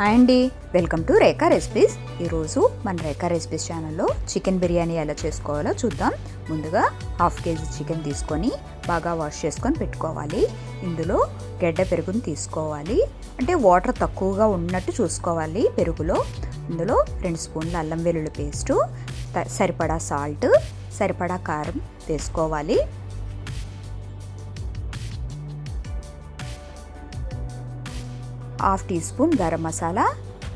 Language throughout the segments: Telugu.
హాయ్ అండి, వెల్కమ్ టు రేఖా రెసిపీస్. ఈరోజు మన రేఖా రెసిపీస్ ఛానల్లో చికెన్ బిర్యానీ ఎలా చేసుకోవాలో చూద్దాం. ముందుగా 1/2 కేజీ చికెన్ తీసుకొని బాగా వాష్ చేసుకొని పెట్టుకోవాలి. ఇందులో గడ్డ పెరుగుని తీసుకోవాలి, అంటే వాటర్ తక్కువగా ఉన్నట్టు చూసుకోవాలి పెరుగులో. ఇందులో 2 స్పూన్ల అల్లం వెల్లుల్లి పేస్టు, సరిపడా సాల్ట్, సరిపడా కారం వేసుకోవాలి. Half tea spoon garam masala,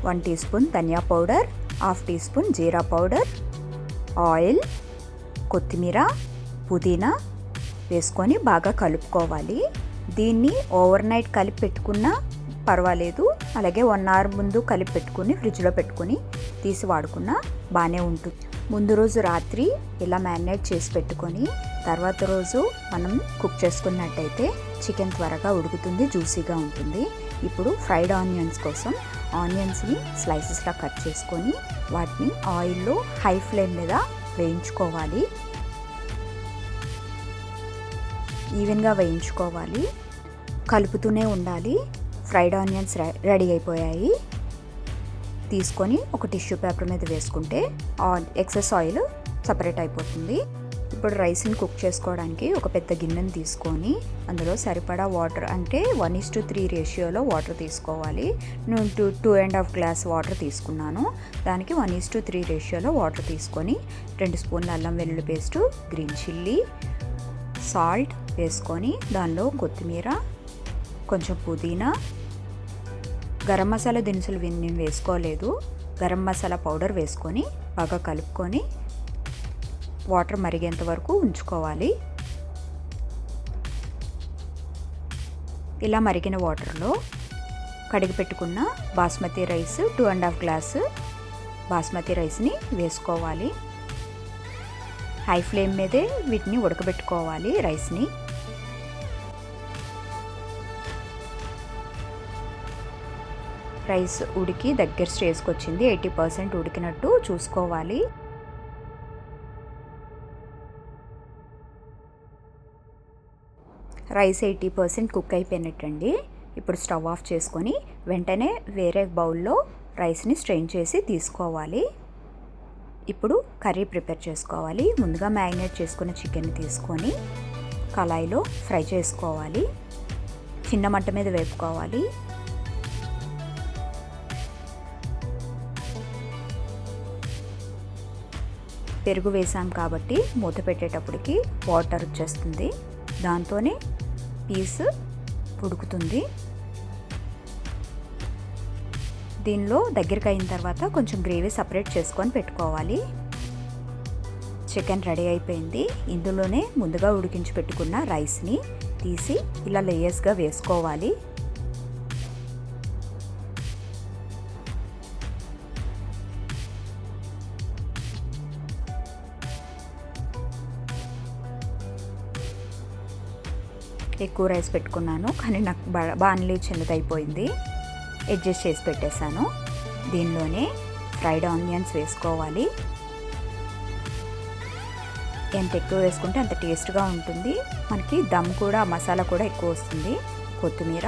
1 tea spoon dhaniya powder, half tea spoon jeera powder, oil, కొత్తిమీర, పుదీనా వేసుకొని బాగా కలుపుకోవాలి. దీన్ని ఓవర్ నైట్ కలిపి పెట్టుకున్నా పర్వాలేదు, అలాగే 1 అవర్ ముందు కలిపి పెట్టుకుని ఫ్రిడ్జ్లో పెట్టుకుని తీసి వాడుకున్నా బాగానే ఉంటుంది. ముందు రోజు రాత్రి ఇలా మ్యారినేట్ చేసి పెట్టుకొని తర్వాత రోజు మనం కుక్ చేసుకున్నట్టయితే చికెన్ త్వరగా ఉడుకుతుంది, జ్యూసీగా ఉంటుంది. ఇప్పుడు ఫ్రైడ్ ఆనియన్స్ కోసం ఆనియన్స్ని స్లైసెస్లా కట్ చేసుకొని వాటిని ఆయిల్లో హై ఫ్లేమ్ మీద వేయించుకోవాలి. ఈవెన్గా వేయించుకోవాలి, కలుపుతూనే ఉండాలి. ఫ్రైడ్ ఆనియన్స్ రెడీ అయిపోయాయి. తీసుకొని ఒక టిష్యూ పేపర్ మీద వేసుకుంటే ఎక్సెస్ ఆయిల్ సపరేట్ అయిపోతుంది. ఇప్పుడు రైస్ని కుక్ చేసుకోవడానికి ఒక పెద్ద గిన్నెని తీసుకొని అందులో సరిపడా వాటర్, అంటే 1:3 రేషియోలో వాటర్ తీసుకోవాలి. నేను 2.5 గ్లాస్ వాటర్ తీసుకున్నాను. దానికి 1:3 రేషియోలో వాటర్ తీసుకొని 2 స్పూన్ల అల్లం వెల్లుల్లి పేస్టు, గ్రీన్ చిల్లీ, సాల్ట్ వేసుకొని దానిలో కొత్తిమీర, కొంచెం పుదీనా, గరం మసాలా దినుసులు నేను వేసుకోలేదు, గరం మసాలా పౌడర్ వేసుకొని బాగా కలుపుకొని వాటర్ మరిగేంత వరకు ఉంచుకోవాలి. ఇలా మరిగిన వాటర్లో కడిగి పెట్టుకున్న బాస్మతి రైస్, 2.5 గ్లాస్ బాస్మతి రైస్ని వేసుకోవాలి. హై ఫ్లేమ్ మీదే వీటిని ఉడకబెట్టుకోవాలి రైస్ని. రైస్ ఉడికి దగ్గర స్టేజ్కి వచ్చింది, 80% ఉడికినట్టు చూసుకోవాలి. రైస్ 80% కుక్ అయిపోయినట్టండి. ఇప్పుడు స్టవ్ ఆఫ్ చేసుకొని వెంటనే వేరే బౌల్లో రైస్ని స్ట్రెయిన్ చేసి తీసుకోవాలి. ఇప్పుడు కర్రీ ప్రిపేర్ చేసుకోవాలి. ముందుగా మ్యారినేట్ చేసుకున్న చికెన్ తీసుకొని కళాయిలో ఫ్రై చేసుకోవాలి. చిన్న మంట మీద వేపుకోవాలి. పెరుగు వేసాం కాబట్టి మూత పెట్టేటప్పటికి వాటర్ వచ్చేస్తుంది, దాంతోనే పీస్ ఉడుకుతుంది. దీనిలో దగ్గరికి అయిన తర్వాత కొంచెం గ్రేవీ సపరేట్ చేసుకొని పెట్టుకోవాలి. చికెన్ రెడీ అయిపోయింది. ఇందులోనే ముందుగా ఉడికించి పెట్టుకున్న రైస్ని తీసి ఇలా లేయర్స్గా వేసుకోవాలి. ఎక్కువ రైస్ పెట్టుకున్నాను, కానీ నాకు బాణలి చిన్నదైపోయింది, అడ్జస్ట్ చేసి పెట్టేశాను. దీనిలోనే ఫ్రైడ్ ఆనియన్స్ వేసుకోవాలి. ఎంత ఎక్కువ వేసుకుంటే అంత టేస్ట్గా ఉంటుంది. మనకి దమ్ కూడా, మసాలా కూడా ఎక్కువ వస్తుంది. కొత్తిమీర,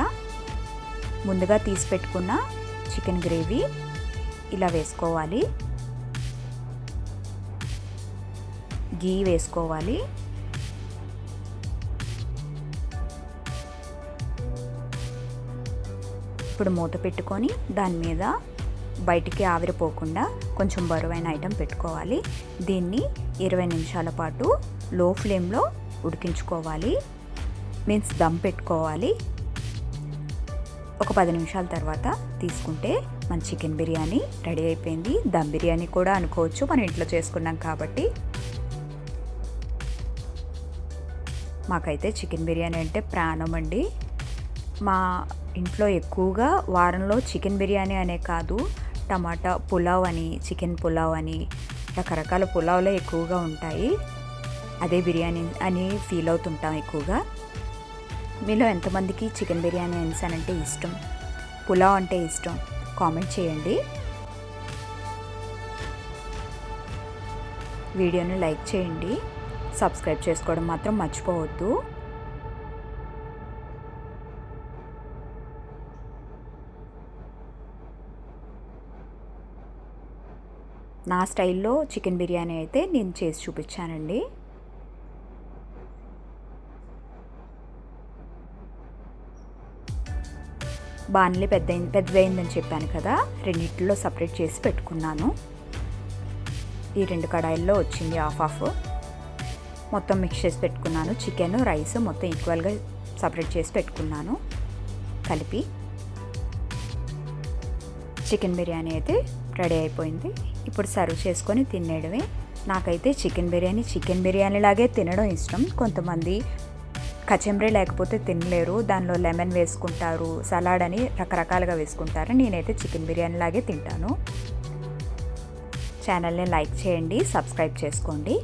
ముందుగా తీసి పెట్టుకున్న చికెన్ గ్రేవీ ఇలా వేసుకోవాలి. గీ వేసుకోవాలి. ఇప్పుడు మూత పెట్టుకొని దాని మీద బయటికి ఆవిరిపోకుండా కొంచెం బరువైన ఐటెం పెట్టుకోవాలి. దీన్ని 20 నిమిషాల పాటు లో ఫ్లేమ్లో ఉడికించుకోవాలి, మీన్స్ దమ్ పెట్టుకోవాలి. ఒక 10 నిమిషాల తర్వాత తీసుకుంటే మన చికెన్ బిర్యానీ రెడీ అయిపోయింది. దమ్ బిర్యానీ కూడా అనుకోవచ్చు, మనం ఇంట్లో చేసుకున్నాం కాబట్టి. మాకైతే చికెన్ బిర్యానీ అంటే ప్రాణం అండి. మా ఇంట్లో ఎక్కువగా వారంలో చికెన్ బిర్యానీ అనే కాదు, టమాటా పులావ్ అని, చికెన్ పులావ్ అని, రకరకాల పులావ్లే ఎక్కువగా ఉంటాయి. అదే బిర్యానీ అని ఫీల్ అవుతుంటాం ఎక్కువగా. మీలో ఎంతమందికి చికెన్ బిర్యానీ అంటే ఇష్టం, పులావ్ అంటే ఇష్టం, కామెంట్ చేయండి. వీడియోని లైక్ చేయండి, సబ్స్క్రైబ్ చేసుకోవడం మాత్రం మర్చిపోవద్దు. నా స్టైల్లో చికెన్ బిర్యానీ అయితే నేను చేసి చూపించానండి. బాణలి పెద్దదైందని చెప్పాను కదా, రెండిట్లో సపరేట్ చేసి పెట్టుకున్నాను. ఈ 2 కడాయిల్లో వచ్చింది హాఫ్ మొత్తం మిక్స్ చేసి పెట్టుకున్నాను. చికెన్ రైస్ మొత్తం ఈక్వల్గా సపరేట్ చేసి పెట్టుకున్నాను. కలిపి చికెన్ బిర్యానీ అయితే రెడీ అయిపోయింది. ఇప్పుడు సర్వ్ చేసుకొని తినేయడమే. నాకైతే చికెన్ బిర్యానీ లాగే తినడం ఇష్టం. కొంతమంది కచంబరీ లేకపోతే తినలేరు, దానిలో లెమన్ వేసుకుంటారు, సలాడ్ అని రకరకాలుగా వేసుకుంటారు. నేనైతే చికెన్ బిర్యానీ లాగే తింటాను. ఛానల్ని లైక్ చేయండి, సబ్స్క్రైబ్ చేసుకోండి.